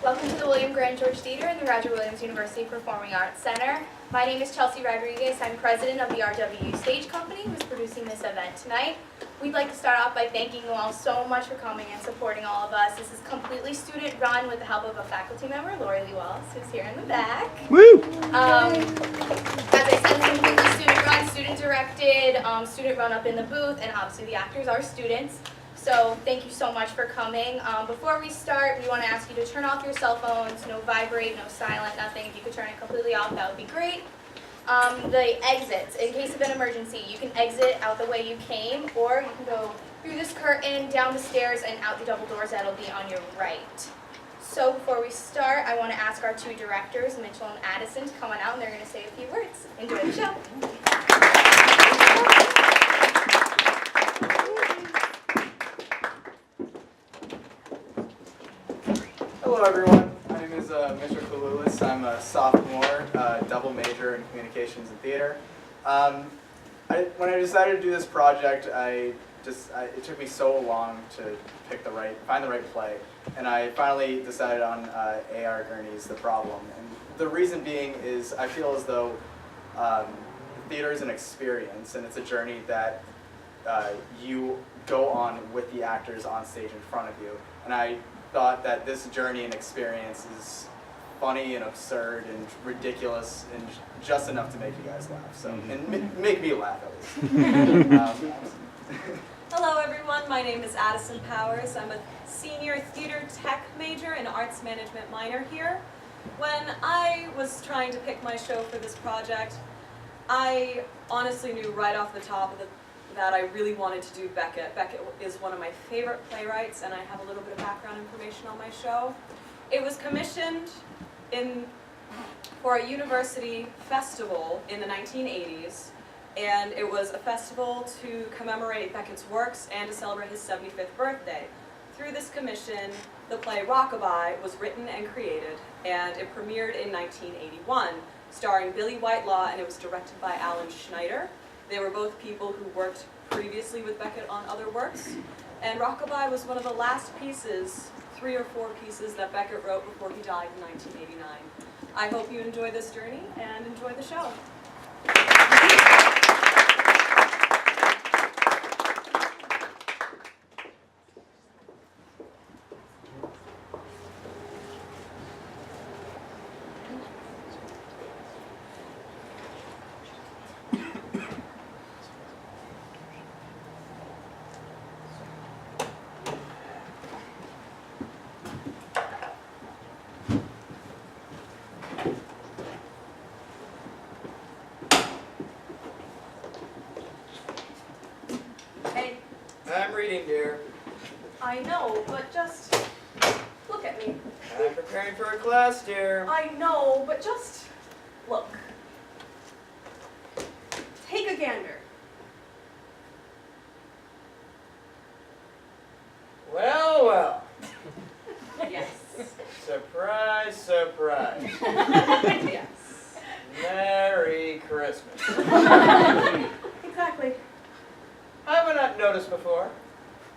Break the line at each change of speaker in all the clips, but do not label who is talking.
Welcome to the William Grant George Theater and the Roger Williams University Performing Arts Center. My name is Chelsea Rodriguez. I'm president of the RW Stage Company who's producing this event tonight. We'd like to start off by thanking you all so much for coming and supporting all of us. This is completely student-run with the help of a faculty member, Lori Lee Wallace, who's here in the back.
Woo!
As I said, it's completely student-run, student-directed, student-run up in the booth, and obviously the actors are students. So thank you so much for coming. Before we start, we want to ask you to turn off your cell phones, no vibrate, no silent, nothing. If you could turn it completely off, that would be great. The exits, in case of an emergency, you can exit out the way you came, or you can go through this curtain, down the stairs, and out the double doors that'll be on your right. So before we start, I want to ask our two directors, Mitchell and Addison, to come on out, and they're going to say a few words. Enjoy the show.
Hello everyone, my name is Mr. Kaloulis. I'm a sophomore, double major in communications and theater. When I decided to do this project, it took me so long to find the right play, and I finally decided on A.R. Gurney's The Problem. And the reason being is I feel as though theater is an experience, and it's a journey that you go on with the actors on stage in front of you. And I thought that this journey and experience is funny and absurd and ridiculous and just enough to make you guys laugh. So, and make me laugh at least.
Hello everyone, my name is Addison Powers. I'm a senior theater tech major and arts management minor here. When I was trying to pick my show for this project, I honestly knew right off the top that I really wanted to do Beckett. Beckett is one of my favorite playwrights, and I have a little bit of background information on my show. It was commissioned for a university festival in the 1980s, and it was a festival to commemorate Beckett's works and to celebrate his 75th birthday. Through this commission, the play Rockabye was written and created, and it premiered in 1981, starring Billy Whitelaw, and it was directed by Alan Schneider. They were both people who worked previously with Beckett on other works. And Rockabye was one of the last pieces, 3 or 4 pieces that Beckett wrote before he died in 1989. I hope you enjoy this journey and enjoy the show.
I'm reading, dear.
I know, but just look at me.
I'm preparing for a class, dear.
I know, but just look. Take a gander.
Well, well.
Yes.
Surprise, surprise.
Yes.
Merry Christmas.
Exactly.
Have I not noticed before?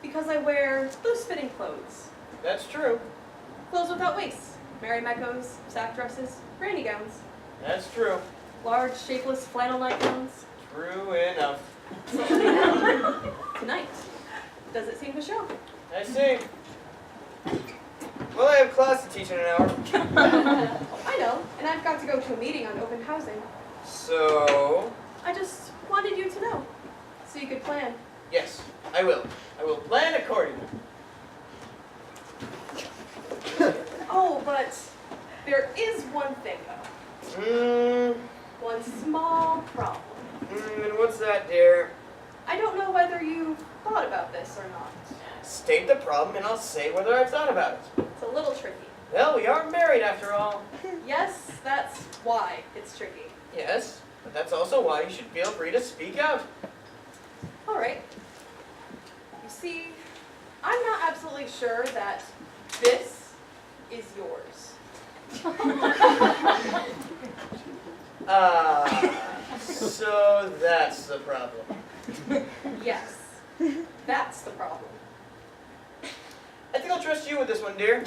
Because I wear loose-fitting clothes.
That's true.
Clothes without waists. Mary Meckos, sack dresses, granny gowns.
That's true.
Large, shapeless flannel nightgowns.
True enough.
Tonight. Does it seem to show?
I see. Well, I have class to teach in an hour.
I know, and I've got to go to a meeting on open housing.
So,
I just wanted you to know, so you could plan.
yes, I will. I will plan accordingly.
Oh, but there is one thing, though. One small problem.
And what's that, dear?
I don't know whether you've thought about this or not.
State the problem and I'll say whether I've thought about it.
It's a little tricky.
Well, we are married after all.
Yes, that's why it's tricky.
Yes, but that's also why you should feel free to speak out.
All right. You see, I'm not absolutely sure that this is yours.
So that's the problem.
Yes, that's the problem.
I think I'll trust you with this one, dear.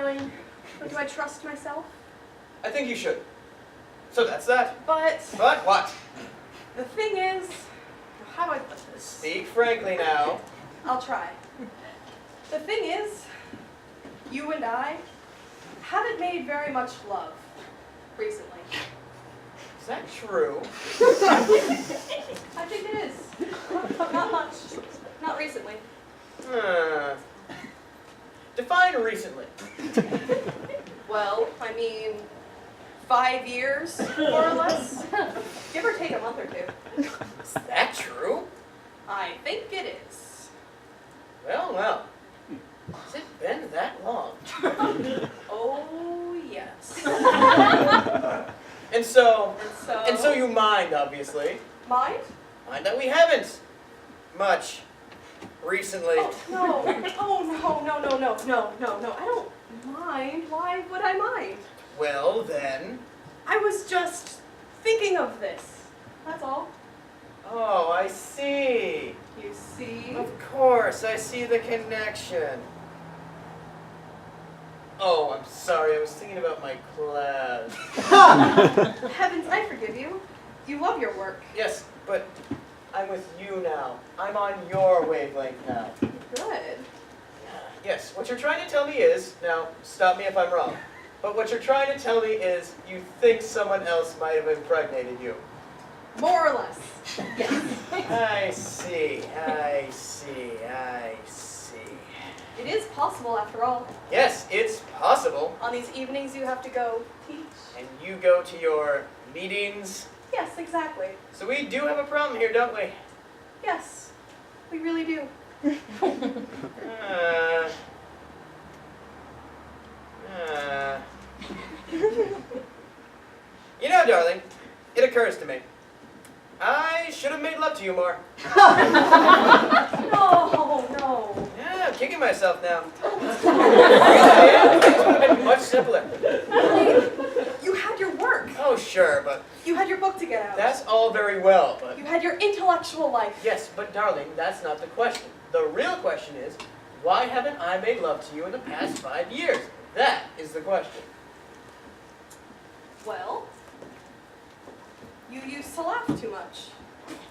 darling, but do I trust myself?
I think you should. So that's that.
But
But what?
the thing is, how do I put this?
Speak frankly now.
I'll try. The thing is, you and I haven't made very much love recently.
Is that true?
I think it is. Not much. Not recently.
Define recently.
Well, I mean, 5 years, more or less. Give or take a month or two.
Is that true?
I think it is.
Well, well. Has it been that long?
Oh, yes.
And so
And so
you mind, obviously.
Mind?
Mind that we haven't much recently.
Oh, no. Oh, no. I don't mind. Why would I mind?
Well, then.
I was just thinking of this. That's all.
Oh, I see.
You see?
Of course, I see the connection. Oh, I'm sorry, I was thinking about my class.
Heavens, I forgive you. You love your work.
Yes, but I'm with you now. I'm on your wavelength now.
Good.
Yes, what you're trying to tell me is, now, stop me if I'm wrong, but what you're trying to tell me is you think someone else might have impregnated you.
More or less. Yes.
I see.
It is possible, after all.
Yes, it's possible.
On these evenings, you have to go teach.
And you go to your meetings.
Yes, exactly.
So we do have a problem here, don't we?
Yes, we really do.
You know, darling, it occurs to me. I should have made love to you more.
No.
Yeah, I'm kicking myself now. Yeah, things would have been much simpler.
You had your work.
Oh, sure, but
You had your book to get out.
that's all very well, but...
You had your intellectual life.
Yes, but darling, that's not the question. The real question is, why haven't I made love to you in the past 5 years? That is the question.
Well, you used to laugh too much.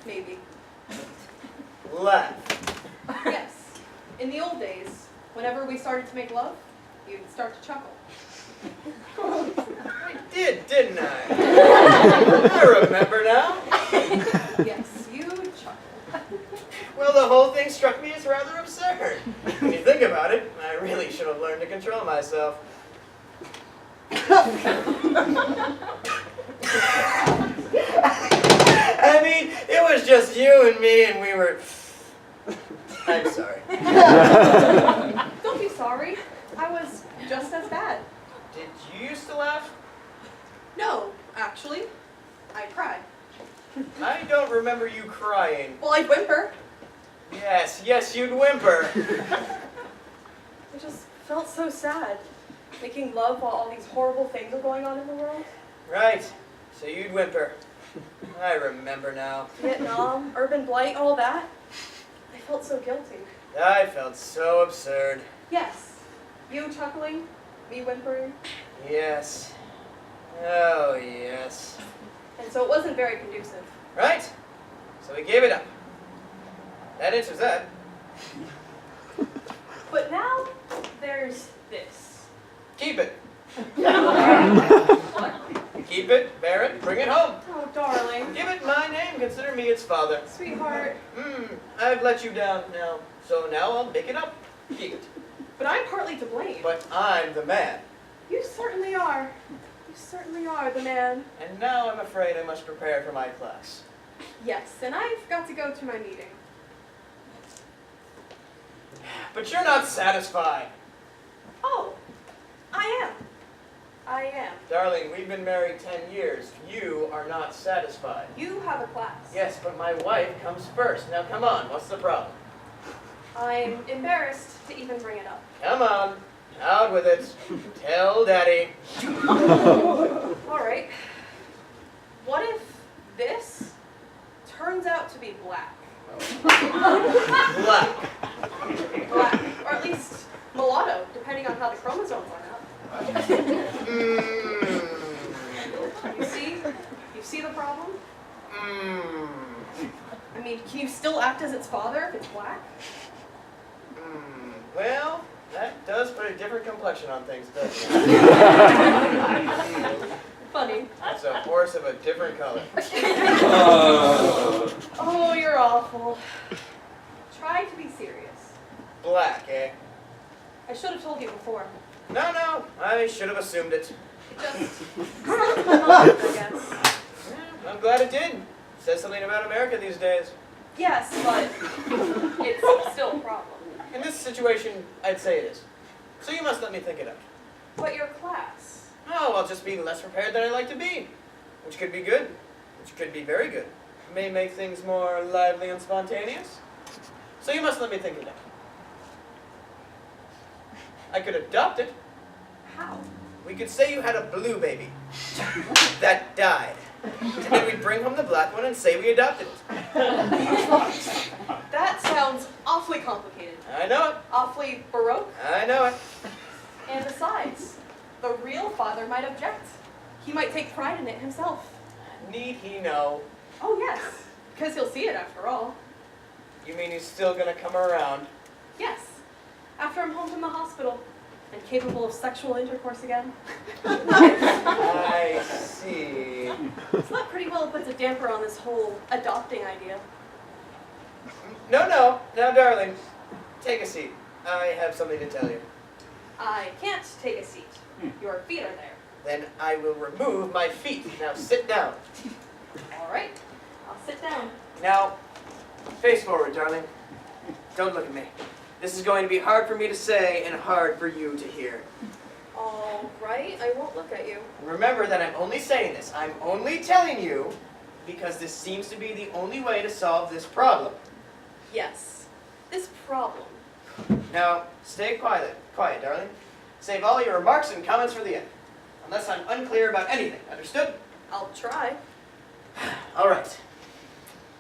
Maybe.
Laugh.
Yes. In the old days, whenever we started to make love, you'd start to chuckle.
I did, didn't I? I remember now.
Yes, you chuckle.
Well, the whole thing struck me as rather absurd. When you think about it, I really should have learned to control myself. I mean, it was just you and me, and we were... I'm sorry.
Don't be sorry. I was just as bad.
Did you used to laugh?
No, actually, I cried.
I don't remember you crying.
Well, I'd whimper.
Yes, you'd whimper.
I just felt so sad. Making love while all these horrible things are going on in the world.
Right, so you'd whimper. I remember now.
Vietnam, urban blight, all that. I felt so guilty.
I felt so absurd.
Yes, you chuckling, me whimpering.
Yes. Oh, yes.
And so it wasn't very conducive.
Right? So we gave it up. That answers that.
But now, there's this.
Keep it. Keep it, bear it, bring it home.
Oh, darling.
Give it my name, consider me its father.
Sweetheart.
I've let you down now, so now I'll make it up. Keep it.
But I'm partly to blame.
But I'm the man.
You certainly are. You certainly are the man.
And now I'm afraid I must prepare for my class.
Yes, and I've got to go to my meeting.
But you're not satisfied.
Oh, I am. I am.
Darling, we've been married 10 years. You are not satisfied.
You have a class.
Yes, but my wife comes first. Now come on, what's the problem?
I'm embarrassed to even bring it up.
Come on, out with it. Tell Daddy.
All right. What if this turns out to be black?
Black.
Black. Or at least mulatto, depending on how the chromosomes line up. You see? You see the problem?
Mm.
I mean, can you still act as its father if it's black?
Well, that does put a different complexion on things, doesn't it?
Funny.
It's a horse of a different color.
Oh, you're awful. Try to be serious.
Black, eh?
I should have told you before.
No, I should have assumed it.
It just slipped my mind, I guess.
Yeah, I'm glad it did. Says something about America these days.
Yes, but it's still a problem.
In this situation, I'd say it is. So you must let me think it out.
But your class.
Oh, I'll just be less prepared than I'd like to be. Which could be good. Which could be very good. May make things more lively and spontaneous. So you must let me think it out. I could adopt it.
How?
We could say you had a blue baby that died. And then we'd bring home the black one and say we adopted it.
That sounds awfully complicated.
I know it.
Awfully baroque.
I know it.
And besides, the real father might object. He might take pride in it himself.
Need he know?
Oh yes, because he'll see it after all.
You mean he's still gonna come around?
Yes, after I'm home from the hospital and capable of sexual intercourse again.
I see.
So that pretty well puts a damper on this whole adopting idea.
No. Now, darling, take a seat. I have something to tell you.
I can't take a seat. Your feet are there.
Then I will remove my feet. Now sit down.
All right, I'll sit down.
Now, face forward, darling. Don't look at me. This is going to be hard for me to say and hard for you to hear.
All right, I won't look at you.
Remember that I'm only saying this. I'm only telling you because this seems to be the only way to solve this problem.
Yes, this problem.
Now, stay quiet, darling. Save all your remarks and comments for the end. Unless I'm unclear about anything. Understood?
I'll try.
All right.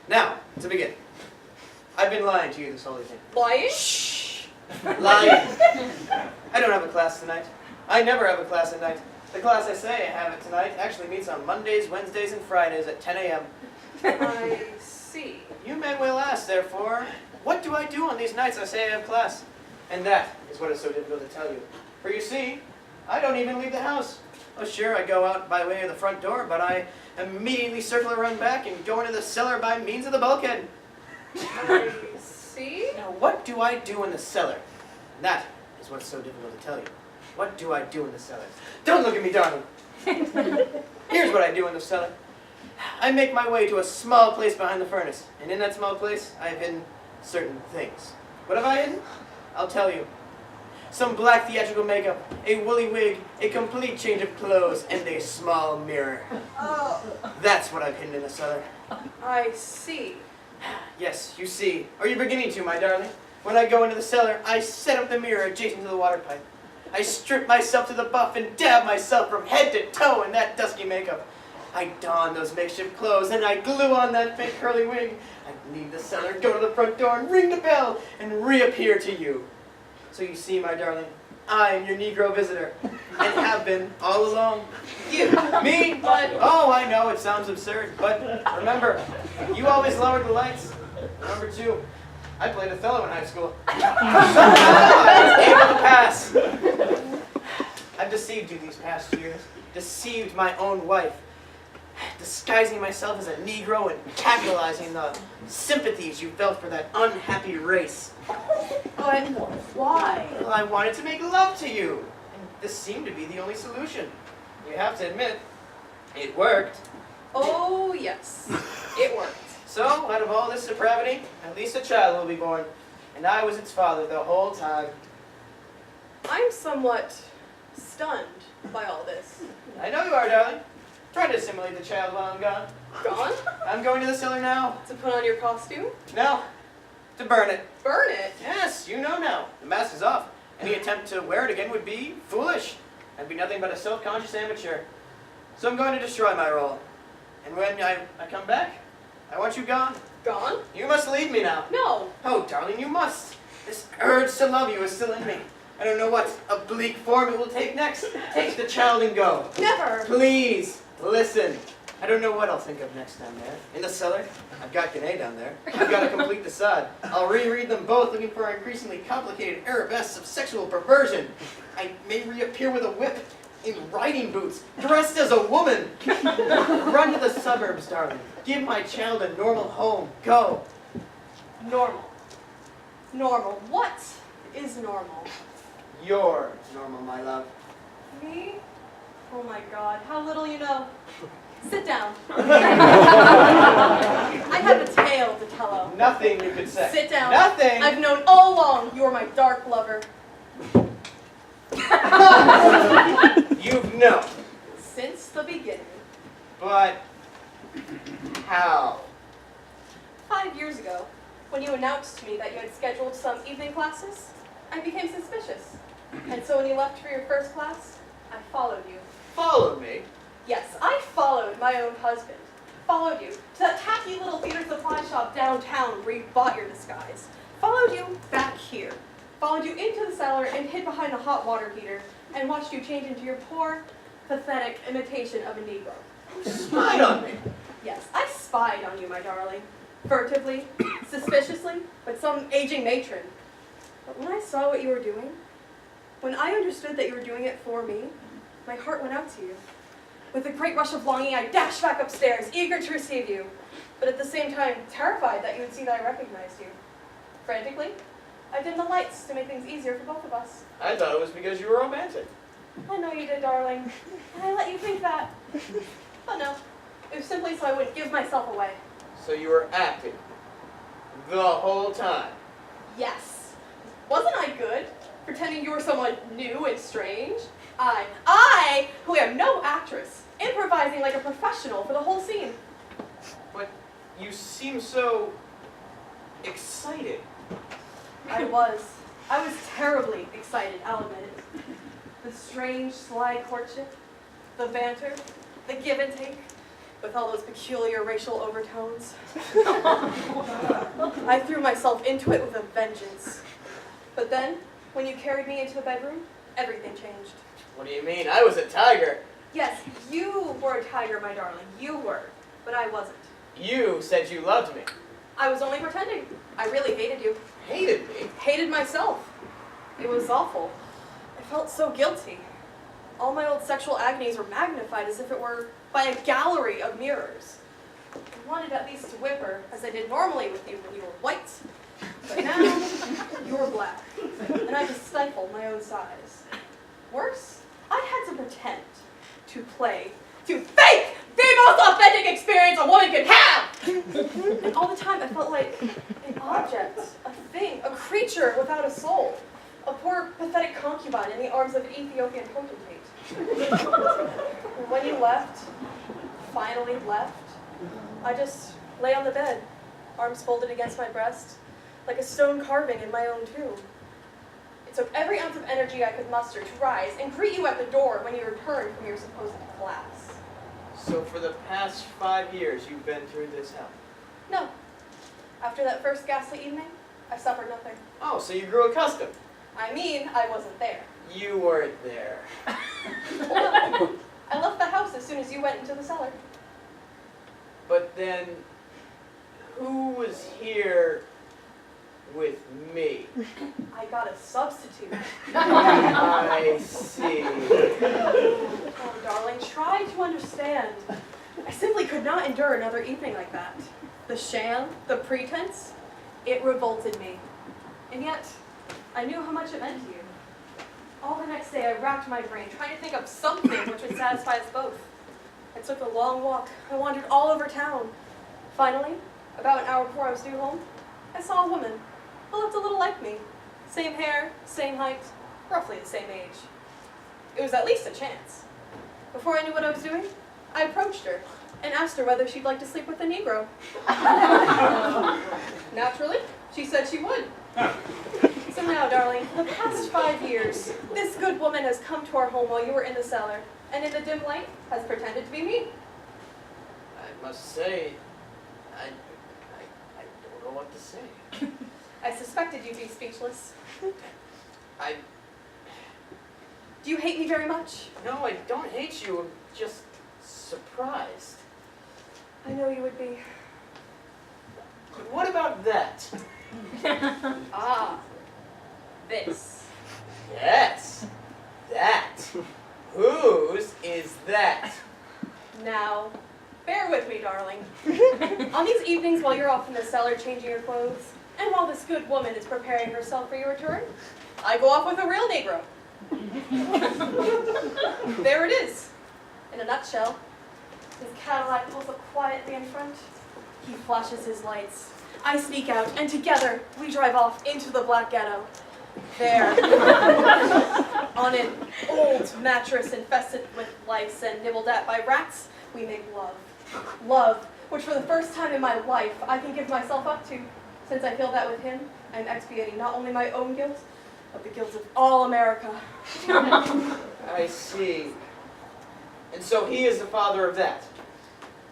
Now, to begin. I've been lying to you this whole evening.
Lying?
Shh. Lying. I don't have a class tonight. I never have a class at night. The class I say I have it tonight actually meets on Mondays, Wednesdays, and Fridays at 10 a.m.
I see.
You may well ask, therefore, what do I do on these nights I say I have class? And that is what is so difficult to tell you. For you see, I don't even leave the house. Oh, sure, I go out by way of the front door, but I immediately circle around back and go into the cellar by means of the bulkhead.
I see.
Now, what do I do in the cellar? And that is what's so difficult to tell you. What do I do in the cellar? Don't look at me, darling. Here's what I do in the cellar. I make my way to a small place behind the furnace, and in that small place, I have hidden certain things. What have I hidden? I'll tell you. Some black theatrical makeup, a woolly wig, a complete change of clothes, and a small mirror.
Oh,
That's what I've hidden in the cellar.
I see.
Yes, you see. Are you beginning to, my darling? When I go into the cellar, I set up the mirror adjacent to the water pipe. I strip myself to the buff and dab myself from head to toe in that dusky makeup. I don those makeshift clothes and I glue on that fake curly wig. I leave the cellar, go to the front door and ring the bell and reappear to you. So you see, my darling, I am your Negro visitor and have been all along.
You.
Me?
But-
Oh, I know, it sounds absurd, but remember, you always lowered the lights. Number two, I played Othello in high school. I was able to pass. I've deceived you these past years, deceived my own wife, disguising myself as a Negro and capitalizing the sympathies you felt for that unhappy race.
But why?
Well, I wanted to make love to you, and this seemed to be the only solution. You have to admit, it worked.
Oh, yes. It worked.
So, out of all this depravity, at least a child will be born, and I was its father the whole time.
I'm somewhat stunned by all this.
I know you are, darling. Try to assimilate the child while I'm gone.
Gone?
I'm going to the cellar now.
To put on your costume?
No, to burn it.
Burn it?
Yes, you know now. The mask is off. Any attempt to wear it again would be foolish. I'd be nothing but a self-conscious amateur. So I'm going to destroy my role. And when I come back, I want you gone.
Gone?
You must leave me now.
No.
Oh, darling, you must. This urge to love you is still in me. I don't know what oblique form it will take next. Take the child and go.
Never!
Please, listen. I don't know what I'll think of next down there. In the cellar, I've got Gane down there. I've got a complete facade. I'll reread them both, looking for increasingly complicated arabesques of sexual perversion. I may reappear with a whip, in riding boots, dressed as a woman. Run to the suburbs, darling. Give my child a normal home. Go.
Normal. Normal. What is normal?
You're normal, my love.
Me? Oh my God, how little you know. Sit down. I have a tale to tell of.
Nothing you could say.
Sit down.
Nothing.
I've known all along you are my dark lover.
You've known.
Since the beginning.
But how?
5 years ago, when you announced to me that you had scheduled some evening classes, I became suspicious. And so when you left for your first class, I followed you.
Follow me.
Yes, I followed my own husband. Followed you to that tacky little theater supply shop downtown where you bought your disguise. Followed you back here. Followed you into the cellar and hid behind the hot water heater and watched you change into your poor, pathetic imitation of a Negro.
Spied on me.
Yes, I spied on you, my darling. Furtively, suspiciously, like some aging matron. But when I saw what you were doing, when I understood that you were doing it for me, my heart went out to you. With a great rush of longing, I dashed back upstairs, eager to receive you, but at the same time, terrified that you would see that I recognized you. Frantically, I dimmed the lights to make things easier for both of us.
I thought it was because you were romantic.
I know you did, darling, and I let you think that. But no, it was simply so I wouldn't give myself away.
So you were acting the whole time.
Yes. Wasn't I good? Pretending you were someone new and strange? I, who am no actress, improvising like a professional for the whole scene.
But you seem so excited.
I was terribly excited, I'll admit it. The strange, sly courtship, the banter, the give and take, with all those peculiar racial overtones. I threw myself into it with a vengeance. But then, when you carried me into the bedroom, everything changed.
What do you mean? I was a tiger.
Yes, you were a tiger, my darling. You were. But I wasn't.
You said you loved me.
I was only pretending. I really hated you.
Hated me?
Hated myself. It was awful. I felt so guilty. All my old sexual agonies were magnified as if it were by a gallery of mirrors. I wanted at least to whimper, as I did normally with you when you were white. But now, you were black. And I just stifled my own sighs. Worse, I had to pretend, to play, to fake the most authentic experience a woman could have! And all the time I felt like an object, a thing, a creature without a soul. A poor, pathetic concubine in the arms of an Ethiopian potentate. And when you left, finally left, I just lay on the bed, arms folded against my breast, like a stone carving in my own tomb. It took every ounce of energy I could muster to rise and greet you at the door when you returned from your supposed class.
So for the past 5 years, you've been through this hell?
No. After that first ghastly evening, I suffered nothing.
Oh, so you grew accustomed.
I mean, I wasn't there.
You weren't there.
I left the house as soon as you went into the cellar.
But then, who was here with me?
I got a substitute.
I see.
Oh, darling, try to understand. I simply could not endure another evening like that. The sham, the pretense, it revolted me. And yet, I knew how much it meant to you. All the next day, I racked my brain, trying to think of something which would satisfy us both. I took a long walk. I wandered all over town. Finally, about an hour before I was due home, I saw a woman who looked a little like me. Same hair, same height, roughly the same age. It was at least a chance. Before I knew what I was doing, I approached her and asked her whether she'd like to sleep with a Negro. Naturally, she said she would. So now, darling, for the past 5 years, this good woman has come to our home while you were in the cellar, and in the dim light has pretended to be me.
I must say, I don't know what to say.
I suspected you'd be speechless.
I
Do you hate me very much?
No, I don't hate you. I'm just surprised.
I know you would be.
But what about that?
Ah, this.
Yes, that. Whose is that?
Now, bear with me, darling. On these evenings while you're off in the cellar changing your clothes, and while this good woman is preparing herself for your return, I go off with a real Negro. There it is, in a nutshell. His Cadillac pulls up quietly in front. He flashes his lights. I sneak out, and together we drive off into the Black Ghetto. There, on an old mattress infested with lice and nibbled at by rats, we make love. Love, which for the first time in my life I can give myself up to. Since I feel that with him, I'm expiating not only my own guilt, but the guilt of all America.
I see. And so he is the father of that?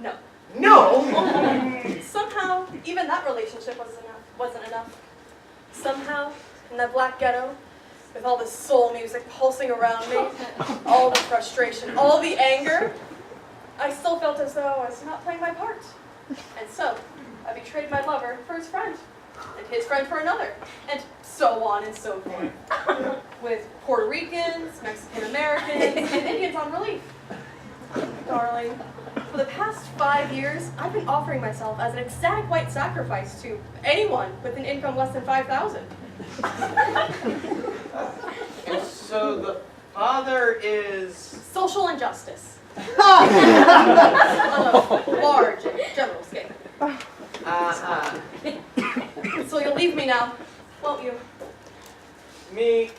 No.
No!
Somehow, even that relationship wasn't enough. Somehow, in that Black Ghetto, with all this soul music pulsing around me, all the frustration, all the anger, I still felt as though I was not playing my part. And so, I betrayed my lover for his friend, and his friend for another, and so on and so forth. With Puerto Ricans, Mexican Americans, and Indians on relief. Darling, for the past 5 years, I've been offering myself as an ecstatic white sacrifice to anyone with an income less than $5,000.
And so the father is...
Social injustice. On a large and general scale.
Uh-huh.
So you'll leave me now, won't you?
Me,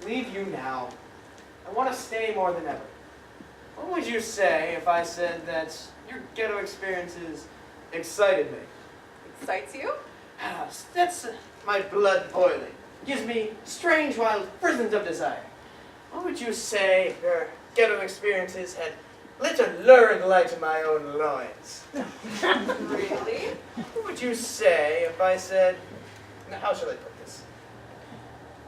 leave you now. I want to stay more than ever. What would you say if I said that your ghetto experiences excited me?
Excites you?
That's my blood boiling. Gives me strange, wild prisons of desire. What would you say if your ghetto experiences had lit a lurid light in my own loins?
Really?
What would you say if I said, now how shall I put this?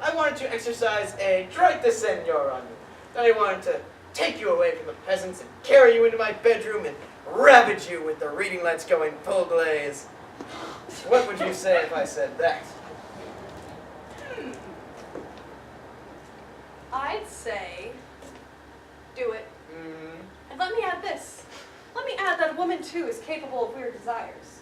I wanted to exercise a droit de seigneur on you. I wanted to take you away from the peasants and carry you into my bedroom and ravage you with the reading lights going full blaze. What would you say if I said that?
I'd say, do it.
Mm,
And let me add this. Let me add that a woman, too, is capable of weird desires.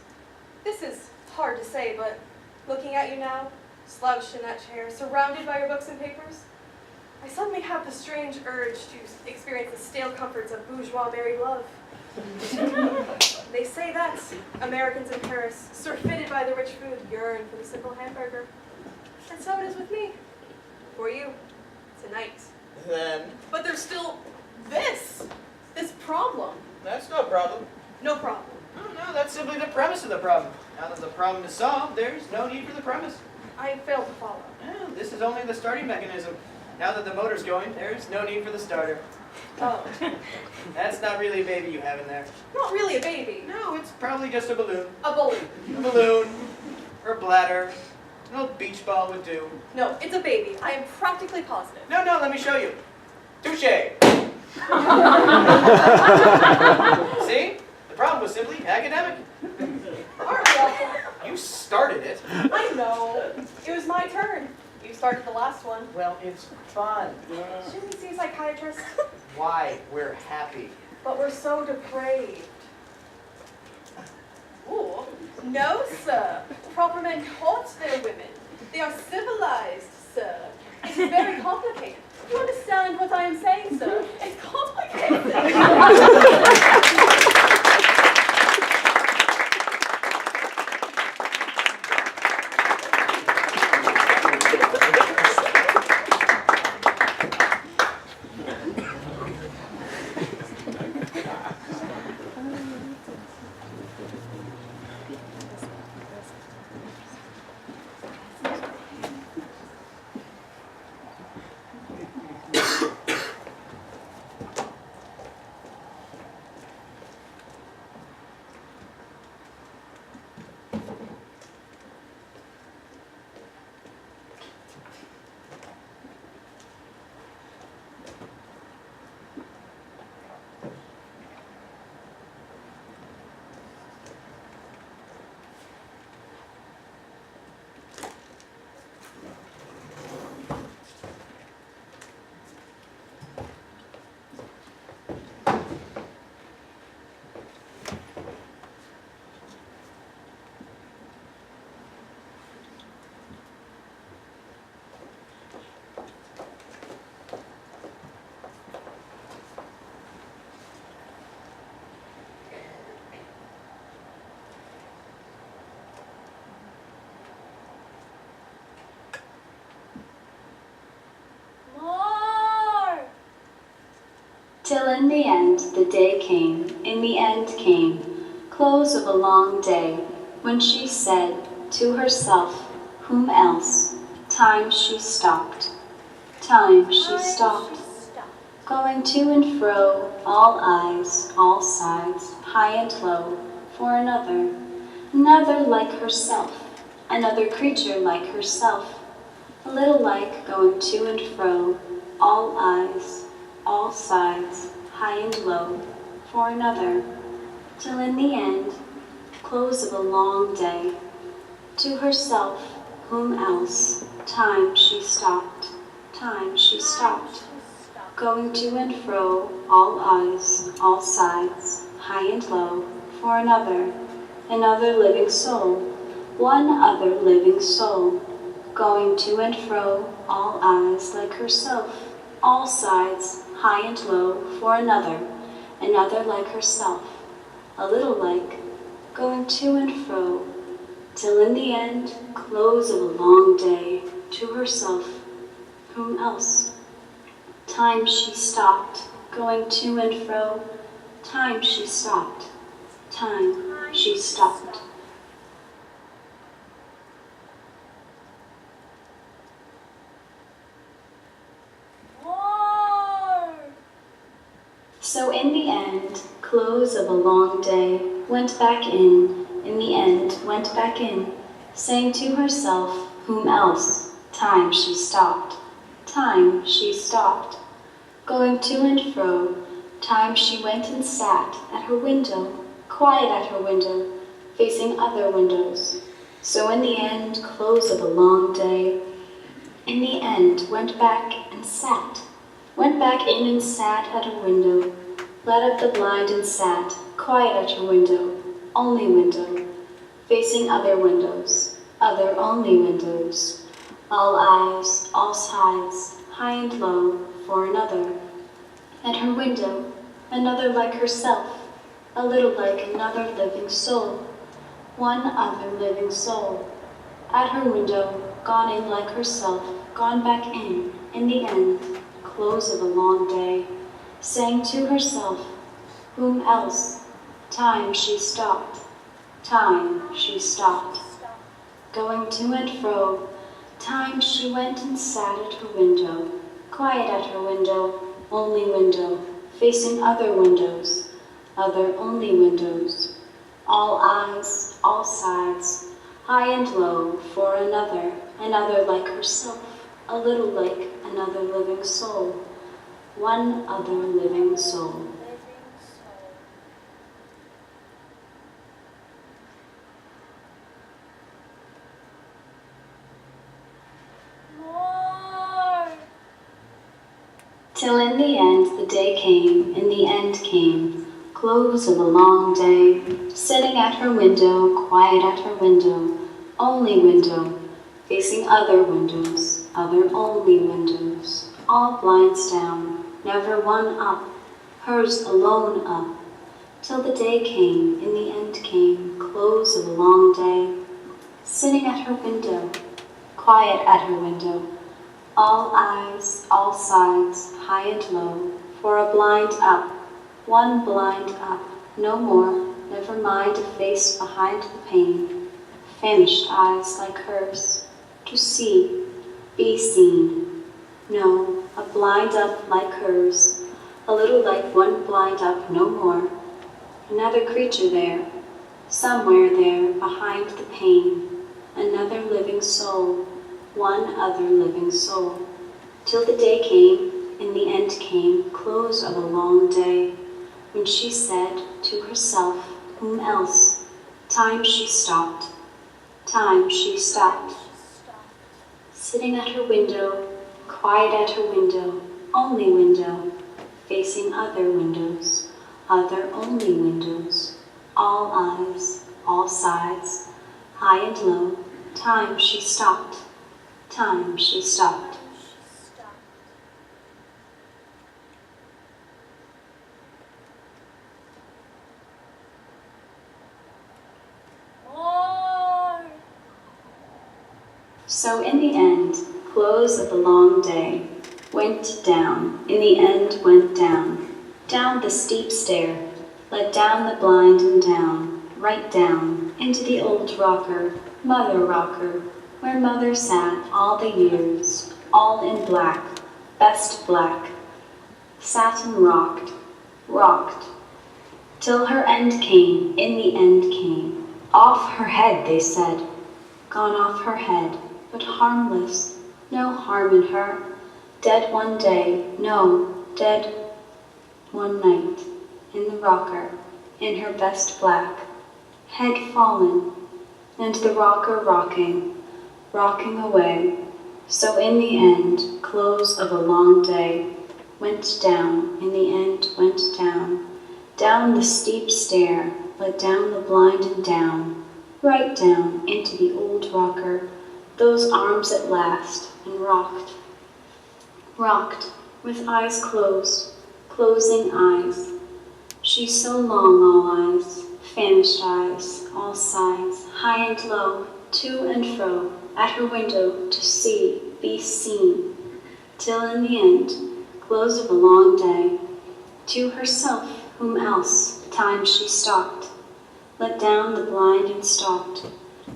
This is hard to say, but looking at you now, slouched in that chair, surrounded by your books and papers, I suddenly have the strange urge to experience the stale comforts of bourgeois married love. They say that Americans in Paris, surfeited by the rich food, yearn for the simple hamburger. And so it is with me. For you. Tonight.
then,
But there's still this problem.
that's no problem.
No problem.
No, that's simply the premise of the problem. Now that the problem is solved, there's no need for the premise.
I failed to follow.
Well, this is only the starting mechanism. Now that the motor's going, there's no need for the starter.
Oh,
That's not really a baby you have in there.
not really a baby.
No, it's probably just a balloon.
A balloon.
A balloon, or a bladder. An old beach ball would do.
No, it's a baby. I am practically positive.
No, let me show you. Touche! See? The problem was simply academic.
Aren't we awful?
You started it.
I know. It was my turn. You started the last one.
Well, it's fun.
Shouldn't we see a psychiatrist?
Why? We're happy.
But we're so depraved. Ooh. No, sir. Proper men court their women. They are civilized, sir. It's very complicated. Do you understand what I am saying, sir? It's complicated.
Till in the end the day came, in the end came, close of a long day, when she said to herself, whom else? Time she stopped, time she stopped, going to and fro, all eyes, all sides, high and low, for another, another like herself, another creature like herself, a little like going to and fro, all eyes, all sides, high and low, for another, till in the end, close of a long day, to herself, whom else, time she stopped, time she stopped, going to and fro, all eyes, all sides, high and low, for another, another living soul, one other living soul, going to and fro, all eyes like herself, all sides, high and low, for another, another like herself, a little like, going to and fro, till in the end, close of a long day, to herself, whom else? Time she stopped, going to and fro, time she stopped, time she stopped. So in the end, close of a long day, went back in the end, went back in, saying to herself, whom else? Time she stopped, time she stopped, going to and fro, time she went and sat at her window, quiet at her window, facing other windows. So in the end, close of a long day, in the end, went back and sat, went back in and sat at her window, let up the blind and sat, quiet at her window, only window, facing other windows, other only windows, all eyes, all sides, high and low, for another. At her window, another like herself, a little like another living soul, one other living soul. At her window, gone in like herself, gone back in the end, close of a long day, saying to herself, whom else? Time she stopped, time she stopped, going to and fro, time she went and sat at her window, quiet at her window, only window, facing other windows, other only windows, all eyes, all sides, high and low, for another, another like herself, a little like another living soul, one other living soul. Till in the end the day came, in the end came, close of a long day, sitting at her window, quiet at her window, only window, facing other windows, other only windows, all blinds down, never one up, hers alone up, till the day came, in the end came, close of a long day, sitting at her window, quiet at her window, all eyes, all sides, high and low, for a blind up, one blind up, no more, never mind a face behind the pane, famished eyes like hers, to see, be seen, no, a blind up like hers, a little like one blind up, no more, another creature there, somewhere there, behind the pane, another living soul, one other living soul, till the day came, in the end came, close of a long day, when she said to herself, whom else? Time she stopped, time she stopped, sitting at her window, quiet at her window, only window, facing other windows, other only windows, all eyes, all sides, high and low, time she stopped, time she stopped. So in the end, close of the long day, went down, in the end went down, Down the steep stair, led down the blind and down, right down, into the old rocker, mother rocker, where mother sat all the years, all in black, best black, sat and rocked, rocked, till her end came, in the end came. Off her head, they said, gone off her head, but harmless, no harm in her. Dead one day, no, dead one night, in the rocker, in her best black, head fallen, and the rocker rocking, rocking away. So in the end, close of a long day, went down, in the end went down, down the steep stair, led down the blind and down, right down into the old rocker, those arms at last, and rocked, rocked, with eyes closed, closing eyes. She's so long, all eyes, famished eyes, all sides, high and low, to and fro, at her window to see, be seen, till in the end, close of a long day, to herself, whom else, time she stopped, let down the blind and stopped,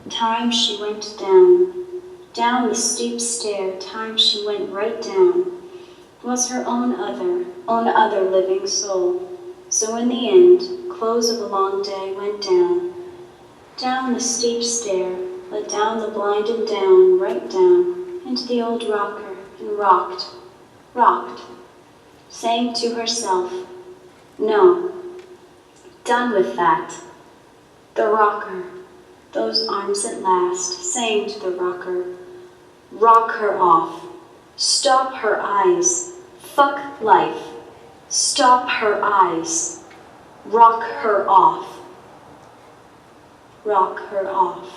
time she went down, down the steep stair, time she went right down, was her own other living soul. So in the end, close of a long day, went down, down the steep stair, let down the blind and down, right down, into the old rocker, and rocked, rocked, saying to herself, no, done with that. The rocker, those arms at last, saying to the rocker, rock her off, stop her eyes, fuck life, stop her eyes, rock her off, rock her off.